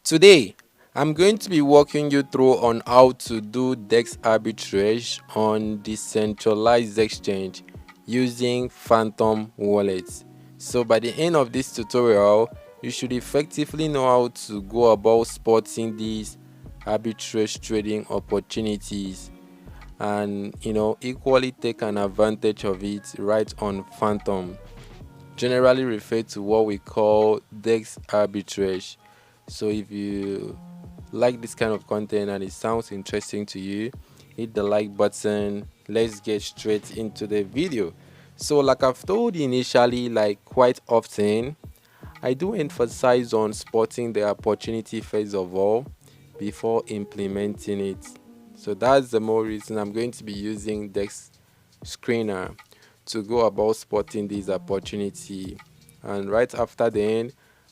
Today, I'm going to be walking you through on how to do Dex Arbitrage on decentralized exchange using Phantom wallets. So by the end of this tutorial, you should effectively know how to go about spotting these arbitrage trading opportunities and equally take an advantage of it right on Phantom, generally referred to what we call Dex Arbitrage. So if you like this kind of content and it sounds interesting to you, hit the like button. Let's get straight into the video. So like I've told you initially, like quite often, I do emphasize on spotting the opportunity first of all before implementing it. So that's the more reason I'm going to be using Dex Screener to go about spotting this opportunity, and right after then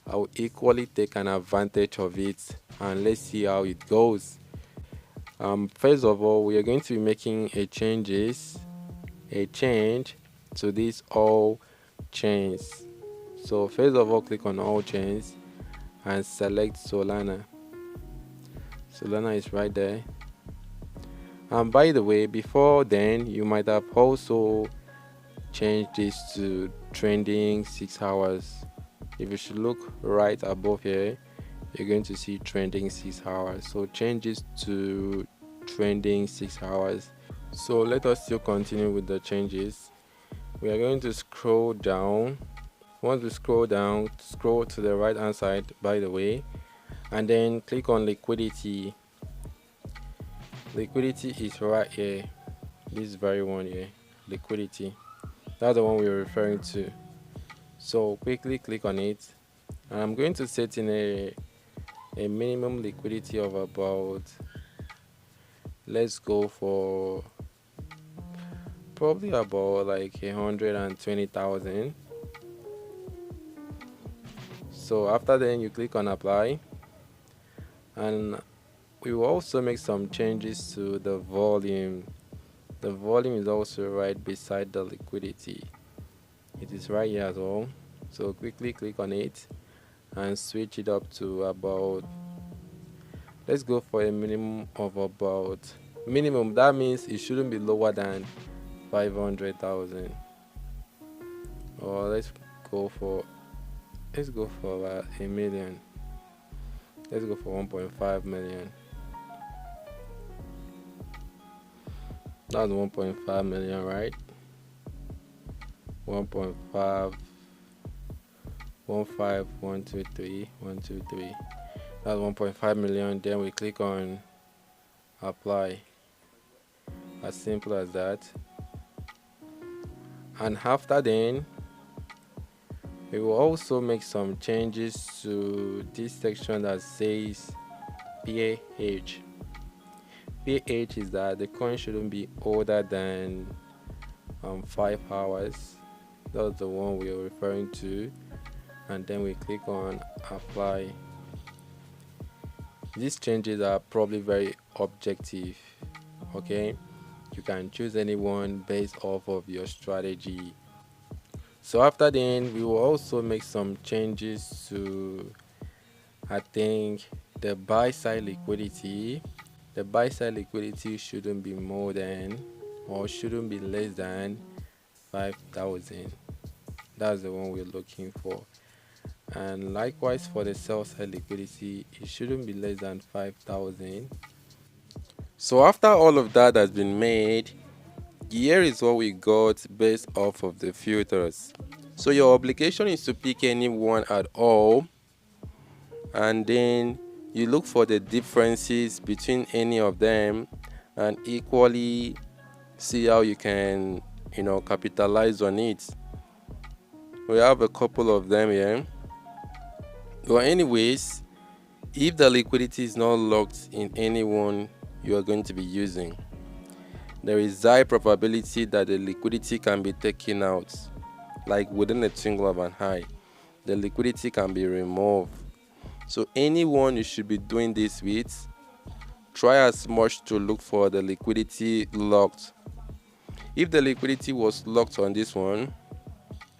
I'll equally take an advantage of it, and let's see how it goes. First of all, we are going to be making a change to these all chains. So first of all, click on all chains and select Solana. Solana is right there. And by the way, before then you might have also change this to trending 6 hours. If you should look right above here, you're going to see trending 6 hours. So change this to trending 6 hours. So let us still continue with the changes. We are going to scroll down. Once we scroll down, scroll to the right hand side, by the way, and then click on liquidity. Liquidity is right here, this very one here, liquidity. That's the one we're referring to. So quickly click on it, and I'm going to set in a minimum liquidity of about, let's go for probably about like 120,000. So after then you click on apply, and we will also make some changes to the volume. The volume is also right beside the liquidity. It is right here as well. So quickly click on it and switch it up to about, let's go for a minimum of about, minimum, that means it shouldn't be lower than 500,000, or let's go for a million. Let's go for 1.5 million. That's 1.5 million, right? 1.5 153. That's 1.5 million. Then we click on apply. As simple as that. And after then, we will also make some changes to this section that says PAH. PAH is that the coin shouldn't be older than 5 hours. That's the one we are referring to. And then we click on apply. These changes are probably very objective, okay? You can choose anyone based off of your strategy. So after then, we will also make some changes to, I think, the buy side liquidity. The buy side liquidity shouldn't be more than, or shouldn't be less than 5,000. That's the one we're looking for. And likewise for the sell side liquidity, it shouldn't be less than 5,000. So after all of that has been made, here is what we got based off of the filters. So your obligation is to pick any one at all, and then you look for the differences between any of them and equally see how you can capitalize on it. We have a couple of them here. But anyways, if the liquidity is not locked in any one you are going to be using, there is high probability that the liquidity can be taken out, like within a twinkle of an eye. The liquidity can be removed. So anyone you should be doing this with, try as much to look for the liquidity locked. If the liquidity was locked on this one,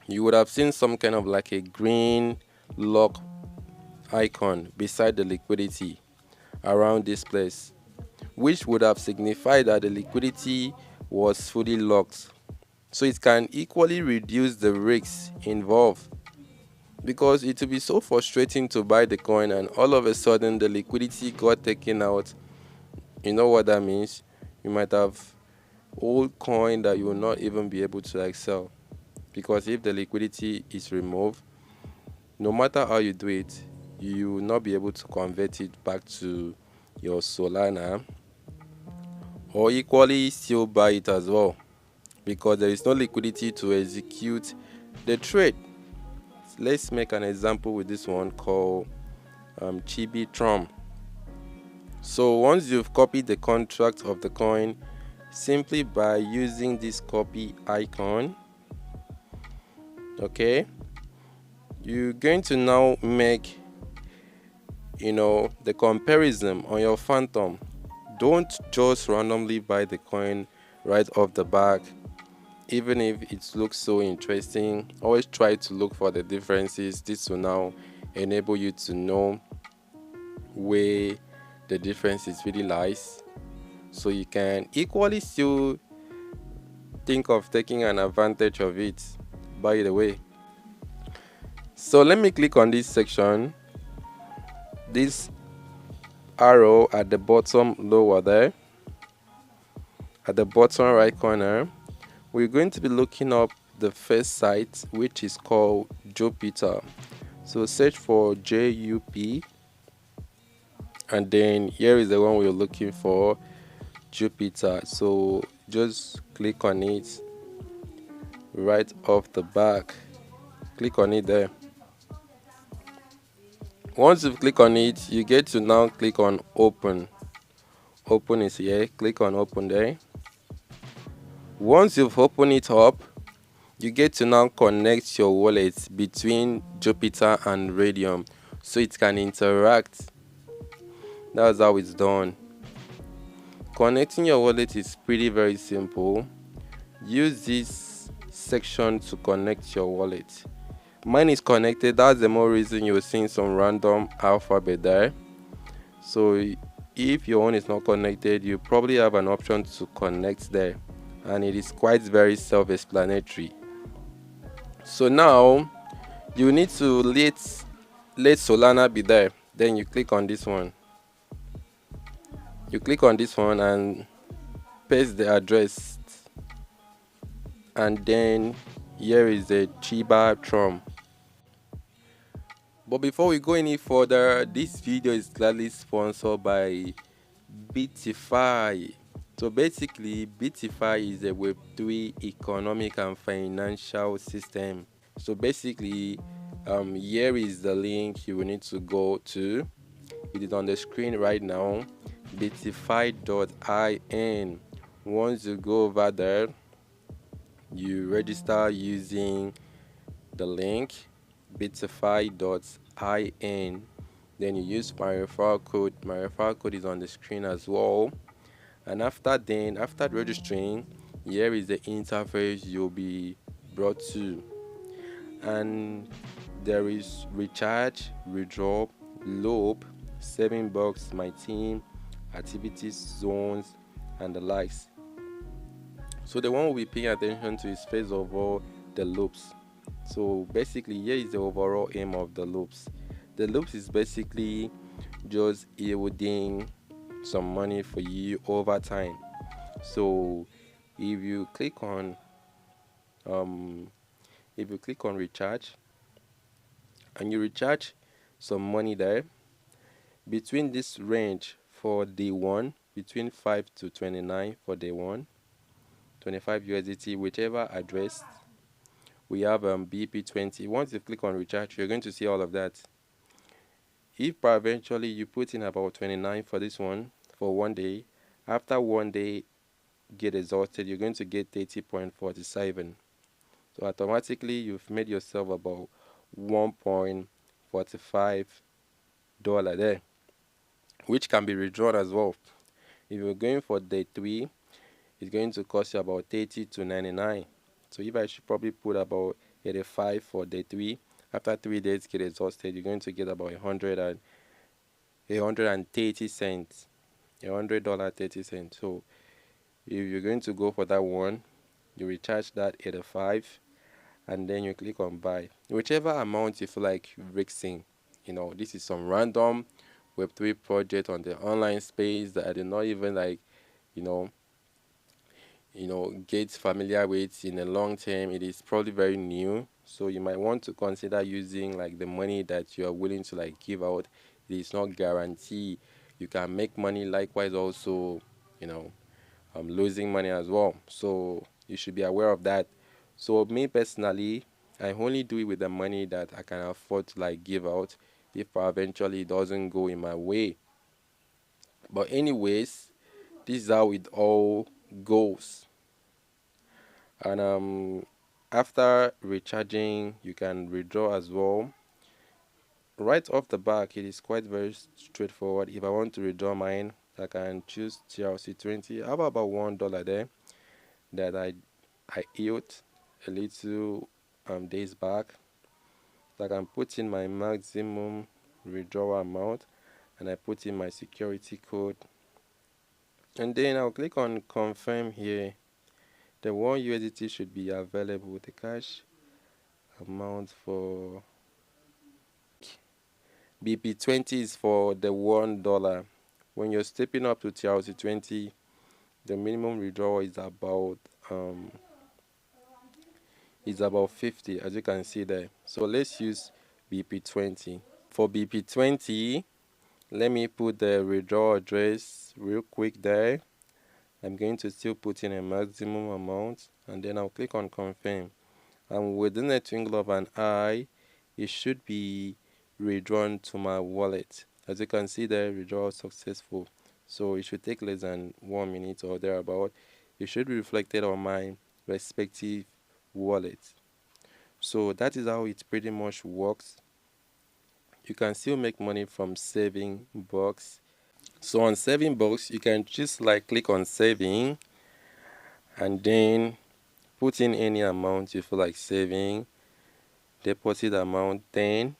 you would have seen some kind of like a green lock icon beside the liquidity around this place, which would have signified that the liquidity was fully locked. So it can equally reduce the risks involved, because it will be so frustrating to buy the coin and all of a sudden the liquidity got taken out. You know what that means? You might have old coin that you will not even be able to sell, because if the liquidity is removed, no matter how you do it, you will not be able to convert it back to your Solana, or equally still buy it as well, because there is no liquidity to execute the trade. Let's make an example with this one called Chibi Tron. So once you've copied the contract of the coin, simply by using this copy icon, okay, you're going to now make the comparison on your Phantom. Don't just randomly buy the coin right off the back, even if it looks so interesting. Always try to look for the differences. This will now enable you to know where the differences really lies, so you can equally still think of taking an advantage of it, by the way. So let me click on this section, this arrow at the bottom lower there, at the bottom right corner. We're going to be looking up the first site, which is called Jupiter. So search for JUP, and then here is the one we're looking for, Jupiter. So just click on it right off the back. Click on it there. Once you click on it, you get to now click on open. Open is here. Click on open there. Once you've opened it up, you get to now connect your wallet between Jupiter and Radium so it can interact. That's how it's done. Connecting your wallet is pretty very simple. Use this section to connect your wallet. Mine is connected. That's the more reason you're seeing some random alphabet there. So if your own is not connected, you probably have an option to connect there, and it is quite very self-explanatory. So now you need to let Solana be there. Then you click on this one. You click on this one and paste the address, and then here is the Chiba Tron. But before we go any further, this video is gladly sponsored by Bitify. So basically, Bitify is a Web3 economic and financial system. So basically, here is the link you will need to go to. It is on the screen right now, bitify.in. Once you go over there, you register using the link bitify.in. Then you use my referral code. My referral code is on the screen as well. And after registering, here is the interface you'll be brought to. And there is recharge, withdraw, loop, saving box, my team, activities, zones, and the likes. So the one we'll be paying attention to is first of all the loops. So basically, here is the overall aim of the loops. The loops is basically just yielding some money for you over time. So if you click on recharge, and you recharge some money there, between this range for day one, between 5 to 29 for day one, 25 USDT, whichever address, we have BP20. Once you click on recharge, you're going to see all of that. If eventually you put in about 29 for this one for 1 day, after 1 day get exhausted, you're going to get 30.47. So automatically you've made yourself about $1.45 there, which can be withdrawn as well. If you're going for day 3, it's going to cost you about 30 to 99. So if I should probably put about 85 for day 3, After 3 days, get exhausted, you're going to get about 130 cents, $100.30. So if you're going to go for that one, you recharge that 85, and then you click on buy, whichever amount you feel like risking. This is some random Web3 project on the online space that I did not even like, you know, get familiar with in the long term. It is probably very new, so you might want to consider using like the money that you are willing to like give out. It is not guarantee you can make money. Likewise, also, you know, losing money as well. So you should be aware of that. So me personally, I only do it with the money that I can afford to like give out if eventually it doesn't go in my way. But anyways, this is how it all goes. And after recharging, you can withdraw as well. Right off the back, it is quite very straightforward. If I want to withdraw mine, I can choose TRC20. I have about $1 there that I yield a little days back. So I can put in my maximum withdrawal amount, and I put in my security code, and then I'll click on confirm here. The $1 should be available. The cash amount for BP20 is for the $1. When you're stepping up to TRC20, the minimum withdrawal um is about 50, as you can see there. So let's use BP20. For BP20, let me put the withdrawal address real quick there. I'm going to still put in a maximum amount, and then I'll click on confirm. And within a twinkle of an eye, it should be redrawn to my wallet. As you can see there, withdrawal successful. So it should take less than 1 minute or thereabout. It should be reflected on my respective wallet. So that is how it pretty much works. You can still make money from saving bucks. So on saving bucks, you can just like click on saving, and then put in any amount you feel like saving, deposit amount. Then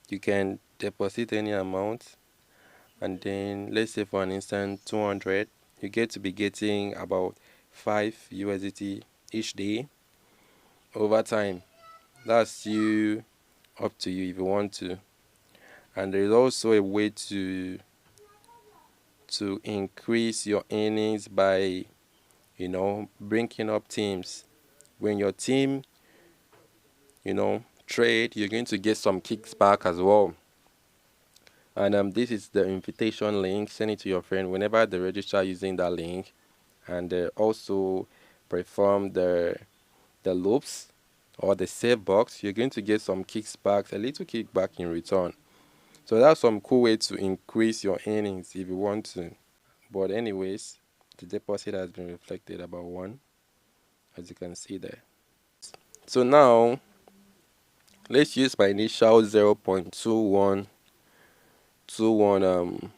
you can deposit any amount, and then let's say for an instance 200, you get to be getting about 5 USDT each day over time. That's you, up to you if you want to. And there is also a way to increase your earnings by bringing up teams. When your team trade, you're going to get some kicks back as well. And this is the invitation link. Send it to your friend whenever they register using that link, and also perform the loops or the save box. You're going to get some kicks back, a little kickback in return. So that's some cool way to increase your earnings if you want to. But anyways, the deposit has been reflected about 1, as you can see there. So now let's use my initial 0.21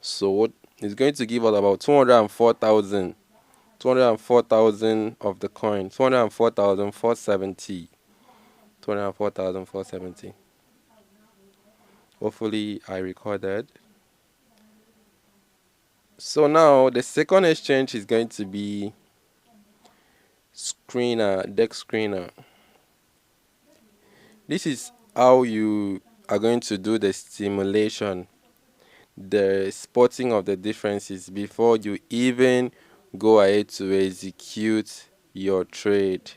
sold. It's going to give us about 204,000 of the coin. 204,470. 204,470. Hopefully I recorded. So now the second exchange is going to be Dex Screener. This is how you are going to do the simulation, the spotting of the differences before you even go ahead to execute your trade.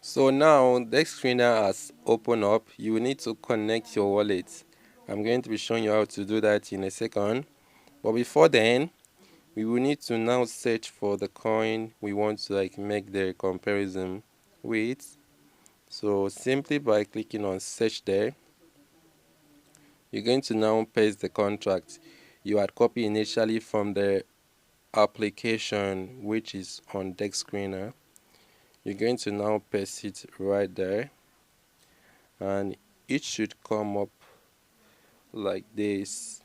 So now Dex Screener has opened up. You will need to connect your wallet. I'm going to be showing you how to do that in a second. But before then, we will need to now search for the coin we want to like make the comparison with. So simply by clicking on search there, you're going to now paste the contract you had copied initially from the application, which is on Dex Screener. You're going to now paste it right there, and it should come up like this.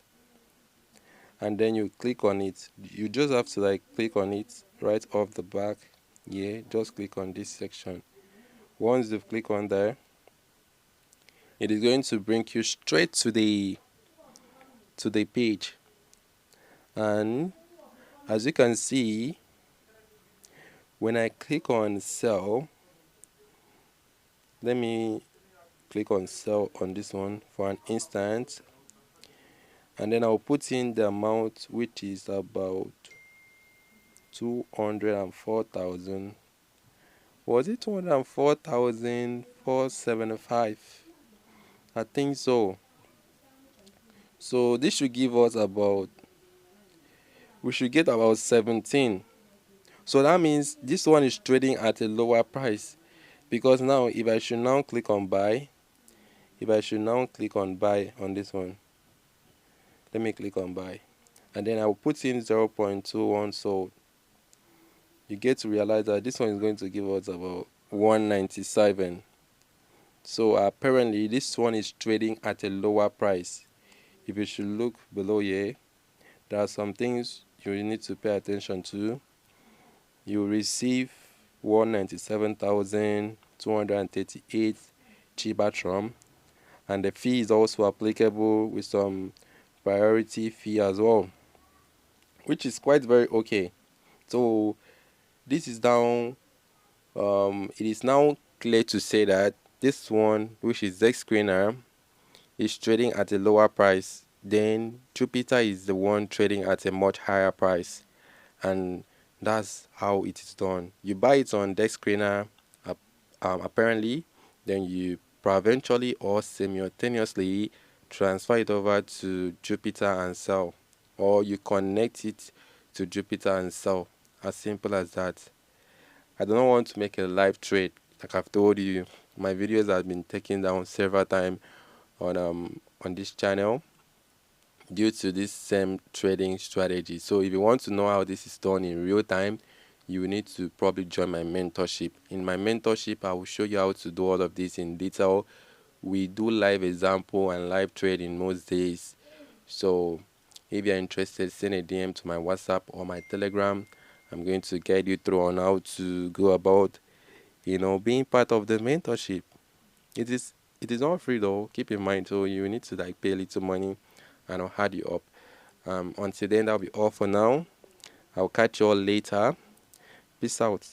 And then you click on it. You just have to like click on it right off the back. Yeah, just click on this section. Once you've clicked on there, it is going to bring you straight to the page. And as you can see, when I click on sell, let me click on sell on this one for an instant, and then I'll put in the amount, which is about 204,000. Was it 204,475? I think so. So this should give us about, we should get about 17. So that means this one is trading at a lower price, because now if I should now click on buy, if I should now click on buy on this one, let me click on buy, and then I will put in 0.21. So you get to realize that this one is going to give us about 197. So apparently this one is trading at a lower price. If you should look below here, there are some things you need to pay attention to. You receive 197,238 Chibatron, and the fee is also applicable with some priority fee as well, which is quite very okay. So this is down. It is now clear to say that this one, which is Dex Screener, is trading at a lower price. Then Jupiter is the one trading at a much higher price, and that's how it is done. You buy it on Dex Screener, apparently, then you provincially or simultaneously transfer it over to Jupiter and sell, or you connect it to Jupiter and sell. As simple as that. I do not want to make a live trade. Like I've told you, my videos have been taken down several times on this channel due to this same trading strategy. So if you want to know how this is done in real time, you will need to probably join my mentorship. In my mentorship, I will show you how to do all of this in detail. We do live example and live trading most days. So if you're interested, send a DM to my WhatsApp or my Telegram. I'm going to guide you through on how to go about, being part of the mentorship. It is not free though. Keep in mind, so you need to like pay a little money, and I'll add you up. Until then, that'll be all for now. I'll catch you all later. Peace out.